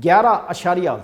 11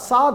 7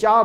4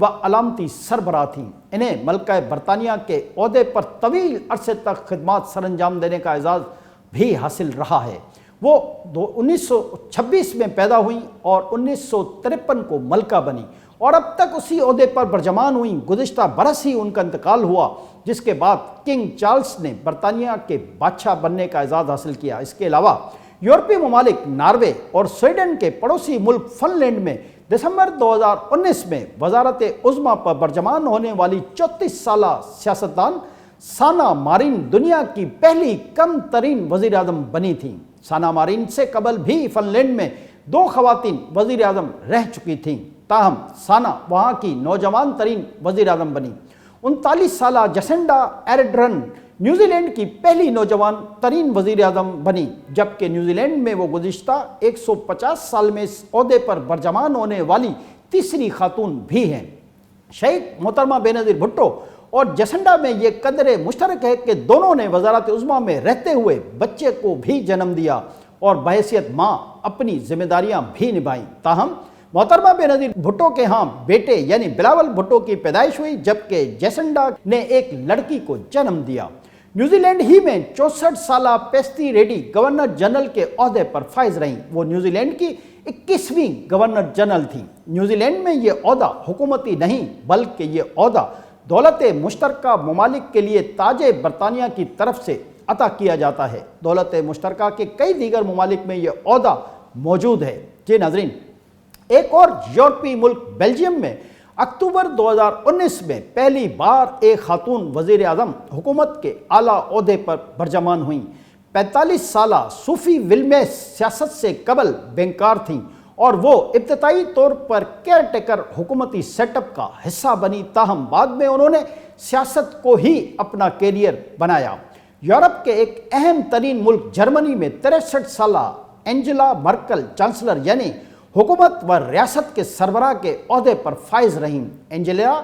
و علامتی سربراہ تھیں۔ انہیں ملکہ برطانیہ کے عہدے پر طویل عرصے تک خدمات سر انجام دینے کا اعزاز بھی حاصل رہا ہے۔ وہ 1926 میں پیدا ہوئیں اور 1953 کو ملکہ بنی اور اب تک اسی عہدے پر برجمان ہوئیں۔ گزشتہ برس ہی ان کا انتقال ہوا، جس کے بعد کنگ چارلس نے برطانیہ کے بادشاہ بننے کا اعزاز حاصل کیا۔ اس کے علاوہ یورپی ممالک ناروے اور سویڈن کے پڑوسی ملک فن لینڈ میں دسمبر 2019 میں وزارت عظمیٰ پر برجمان ہونے والی 34 سالہ سیاستدان سانا مارین دنیا کی پہلی کم ترین وزیر اعظم بنی تھیں۔ سانا مارین سے قبل بھی فن لینڈ میں 2 خواتین وزیر اعظم رہ چکی تھیں، تاہم سانا وہاں کی نوجوان ترین وزیر اعظم بنی۔ 39 سالہ جسنڈا ایرڈرن نیوزی لینڈ کی پہلی نوجوان ترین وزیر اعظم بنی، جبکہ نیوزی لینڈ میں وہ گزشتہ 150 سال میں اس عہدے پر برجمان ہونے والی تیسری خاتون بھی ہیں۔ شہید محترمہ بینظیر بھٹو اور جسنڈا میں یہ قدر مشترک ہے کہ دونوں نے وزارت عظمیٰ میں رہتے ہوئے بچے کو بھی جنم دیا اور بحیثیت ماں اپنی ذمہ داریاں بھی نبھائیں۔ تاہم محترمہ بینظیر بھٹو کے ہاں بیٹے یعنی بلاول بھٹو کی پیدائش ہوئی، جبکہ جیسنڈا نے ایک لڑکی کو جنم دیا۔ نیوزی لینڈ ہی میں 64 سالہ پیسٹی ریڈی گورنر جنرل کے عہدے پر فائز رہیں۔ وہ نیوزی لینڈ کی 21ویں گورنر جنرل تھیں۔ نیوزی لینڈ میں یہ عہدہ حکومتی نہیں بلکہ یہ عہدہ دولت مشترکہ ممالک کے لیے تاج برطانیہ کی طرف سے عطا کیا جاتا ہے۔ دولت مشترکہ کے کئی دیگر ممالک میں یہ عہدہ موجود ہے۔ جی ناظرین، ایک اور یورپی ملک بیلجیم میں اکتوبر 2019 میں پہلی بار ایک خاتون وزیر اعظم حکومت کے اعلیٰ عہدے پر برجمان ہوئیں۔ 45 سالہ صوفی ولمیس سیاست سے قبل بینکار تھیں اور وہ ابتدائی طور پر کیئر ٹیکر حکومتی سیٹ اپ کا حصہ بنی، تاہم بعد میں انہوں نے سیاست کو ہی اپنا کیریئر بنایا۔ یورپ کے ایک اہم ترین ملک جرمنی میں 63 سالہ اینجلا مرکل چانسلر یعنی حکومت و ریاست کے سربراہ کے عہدے پر فائز رہیں۔ اینجلا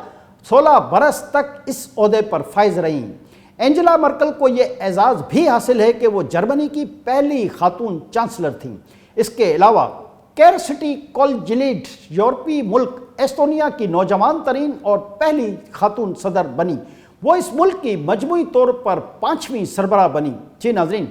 16 برس تک اس عہدے پر فائز رہیں۔ اینجلا مرکل کو یہ اعزاز بھی حاصل ہے کہ وہ جرمنی کی پہلی خاتون چانسلر تھیں۔ اس کے علاوہ کیرسٹی کولجلیڈ یورپی ملک ایسٹونیا کی نوجوان ترین اور پہلی خاتون صدر بنی۔ وہ اس ملک کی مجموعی طور پر 5ویں سربراہ بنی۔ جی ناظرین،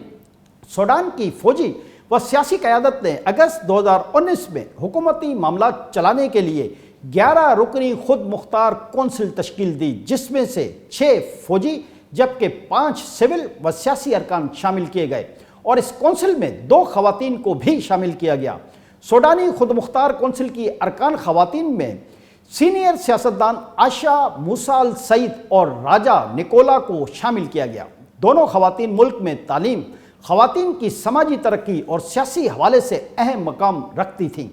سوڈان کی فوجی و سیاسی قیادت نے اگست 2019 میں حکومتی معاملات چلانے کے لیے 11 رکنی خود مختار کونسل تشکیل دی، جس میں سے 6 فوجی جبکہ 5 سول و سیاسی ارکان شامل کیے گئے اور اس کونسل میں 2 خواتین کو بھی شامل کیا گیا۔ سوڈانی خود مختار کونسل کی ارکان خواتین میں سینئر سیاستدان عائشہ موسیٰ السعید اور راجہ نکولا کو شامل کیا گیا۔ دونوں خواتین ملک میں تعلیم، خواتین کی سماجی ترقی اور سیاسی حوالے سے اہم مقام رکھتی تھیں۔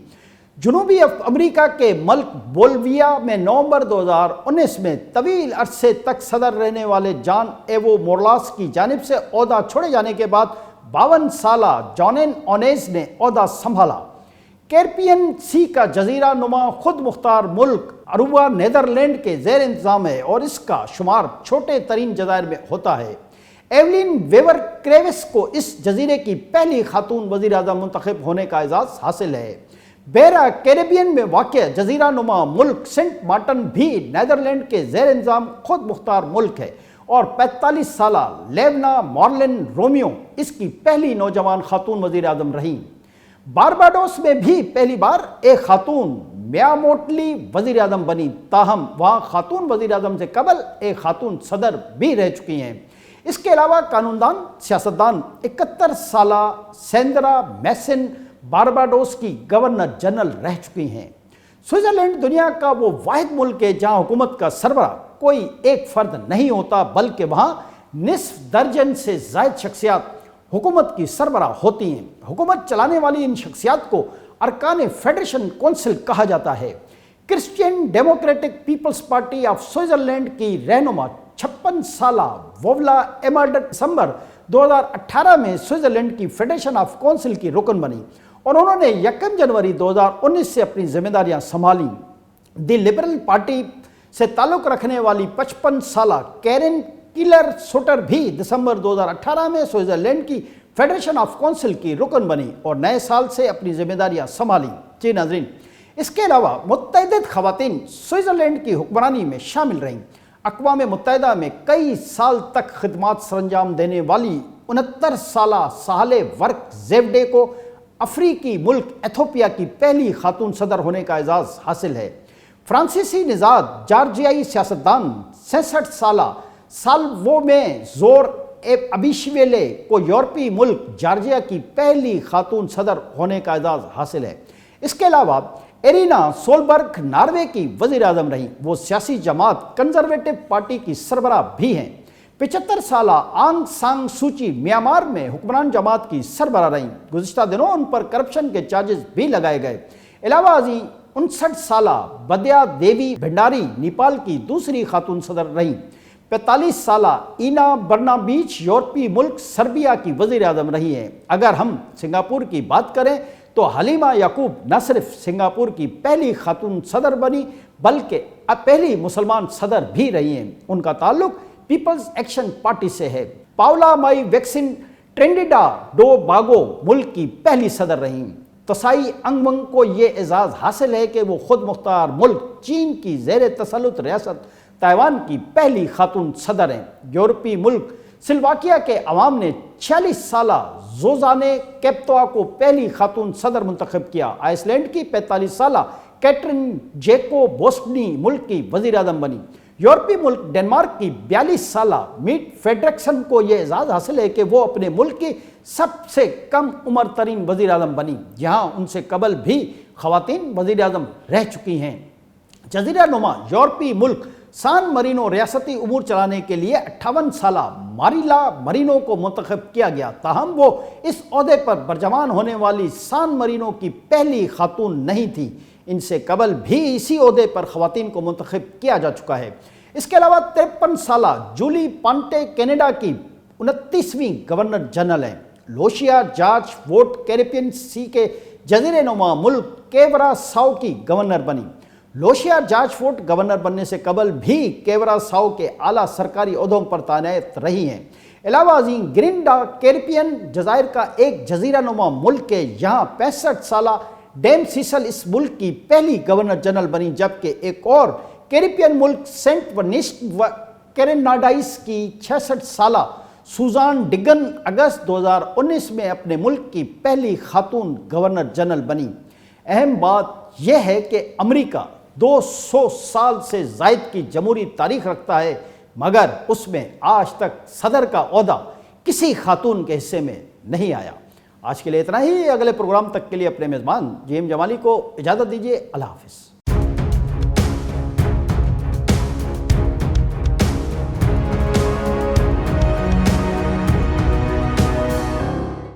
جنوبی امریکا کے ملک بولیویا میں نومبر 2019 میں طویل عرصے تک صدر رہنے والے جان ایوو مورالیس کی جانب سے عہدہ چھوڑے جانے کے بعد 52 سالہ جونین اونیز نے عہدہ سنبھالا۔ کیریبین سی کا جزیرہ نما خود مختار ملک اروبا نیدرلینڈ کے زیر انتظام ہے اور اس کا شمار چھوٹے ترین جزائر میں ہوتا ہے۔ ایولین ویور کریوس کو اس جزیرے کی پہلی خاتون وزیر اعظم منتخب ہونے کا اعزاز حاصل ہے۔ بیرا کیریبین میں واقع جزیرہ نما ملک سینٹ مارٹن بھی نیدرلینڈ کے زیر انتظام خود مختار ملک ہے اور 45 سالہ لیونا مارلن رومیو اس کی پہلی نوجوان خاتون وزیر اعظم رہیں۔ بارباڈوس میں بھی پہلی بار ایک خاتون میا موٹلی وزیر اعظم بنی، تاہم وہاں خاتون وزیر اعظم سے قبل ایک خاتون صدر بھی رہ چکی ہیں۔ اس کے علاوہ قانون دان سیاستدان 71 سالہ سیندرا میسن بارباڈوس کی گورنر جنرل رہ چکی ہیں۔ سوئٹزرلینڈ دنیا کا وہ واحد ملک ہے جہاں حکومت کا سربراہ کوئی ایک فرد نہیں ہوتا بلکہ وہاں نصف درجن سے زائد شخصیات حکومت کی سربراہ ہوتی ہیں۔ حکومت چلانے والی ان شخصیات کو ارکان فیڈریشن کونسل کہا جاتا ہے۔ Christian Democratic People's Party of Switzerland کی رہنما 56 سالہ وولا ایمرڈ دسمبر 2018 میں سوئٹزرلینڈ کی فیڈریشن آف کونسل کی رکن بنی اور انہوں نے 1 جنوری 2019 سے اپنی ذمہ داریاں سنبھالیں۔ دی لبرل پارٹی سے تعلق رکھنے والی 55 سالہ کیرن کیلر سوٹر بھی دسمبر 2018 میں سوئٹزرلینڈ کی فیڈریشن آف کونسل کی رکن بنی اور نئے سال سے اپنی ذمہ داریاں سنبھالیں۔ جی ناظرین، اس کے علاوہ متعدد خواتین سوئٹزرلینڈ کی حکمرانی میں شامل رہیں۔ اقوام متحدہ میں کئی سال تک خدمات سر انجام دینے والی 69 سالہ ساحلِ ورق زیوڈے کو افریقی ملک ایتھوپیا کی پہلی خاتون صدر ہونے کا اعزاز حاصل ہے۔ فرانسیسی نژاد جارجیائی سیاستدان 66 سالہ سالوو میں زور ابیشویلے کو یورپی ملک جارجیا کی پہلی خاتون صدر ہونے کا اعزاز حاصل ہے۔ اس کے علاوہ ایرینا سولبرگ ناروے کی وزیر اعظم رہیں۔ وہ سیاسی جماعت کنزرویٹو پارٹی کی سربراہ بھی ہیں۔ 75 سالہ آنگ سان سوچی میانمار میں حکمران جماعت کی سربراہ رہیں۔ گزشتہ دنوں ان پر کرپشن کے چارجز بھی لگائے گئے۔ علاوہ ازیں 59 سالہ بدیا دیوی بھنڈاری نیپال کی دوسری خاتون صدر رہیں۔ 45 سالہ اینا برنابیچ یورپی ملک سربیا کی وزیر اعظم رہی ہیں۔ اگر ہم سنگاپور کی بات کریں تو حلیمہ یعقوب نہ صرف سنگاپور کی پہلی خاتون صدر بنی بلکہ پہلی مسلمان صدر بھی رہی ہیں۔ ان کا تعلق پیپلز ایکشن پارٹی سے ہے۔ پاولا مائی ویکسن ٹرینڈیڈاڈ ٹوباگو ملک کی پہلی صدر رہیں۔ تسائی انگ ونگ کو یہ اعزاز حاصل ہے کہ وہ خود مختار ملک چین کی زیر تسلط ریاست تائیوان کی پہلی خاتون صدر ہیں۔ یورپی ملک سلواکیہ کے عوام نے 46 سالہ زوزانے کیپتوا کو پہلی خاتون صدر منتخب کیا۔ آئس لینڈ کی 45 سالہ کیٹرین جیکوبوسنی ملک کی وزیر اعظم بنی۔ یورپی ملک ڈنمارک کی 42 سالہ میٹ فیڈرکسن کو یہ اعزاز حاصل ہے کہ وہ اپنے ملک کی سب سے کم عمر ترین وزیر اعظم بنی، جہاں ان سے قبل بھی خواتین وزیر اعظم رہ چکی ہیں۔ جزیرہ نما یورپی ملک سان مرینو ریاستی امور چلانے کے لیے 58 سالہ ماریلا مرینو کو منتخب کیا گیا، تاہم وہ اس عہدے پر برجمان ہونے والی سان مرینو کی پہلی خاتون نہیں تھی۔ ان سے قبل بھی اسی عہدے پر خواتین کو منتخب کیا جا چکا ہے۔ اس کے علاوہ 53 سالہ جولی پانٹے کینیڈا کی 29ویں گورنر جنرل ہیں۔ لوشیا جارج ووٹ کیریبین سی کے جزیرہ نما ملک کیورا ساؤ کی گورنر بنی۔ لوشیا جارج فورٹ گورنر بننے سے قبل بھی کیورا ساؤ کے اعلیٰ سرکاری عہدوں پر تعینات رہی ہیں۔ علاوہ ازیں گرینڈا کیریبین جزائر کا ایک جزیرہ نما ملک ہے۔ یہاں 65 سالہ ڈیم سیسل اس ملک کی پہلی گورنر جنرل بنی، جبکہ ایک اور کیریبین ملک سینٹ ونسٹ و گریناڈائنز کی 66 سالہ سوزان ڈگن اگست 2019 میں اپنے ملک کی پہلی خاتون گورنر جنرل بنی۔ اہم بات یہ ہے کہ امریکہ 200 سال سے زائد کی جمہوری تاریخ رکھتا ہے، مگر اس میں آج تک صدر کا عہدہ کسی خاتون کے حصے میں نہیں آیا۔ آج کے لیے اتنا ہی۔ اگلے پروگرام تک کے لیے اپنے میزبان جیم جمالی کو اجازت دیجیے۔ اللہ حافظ۔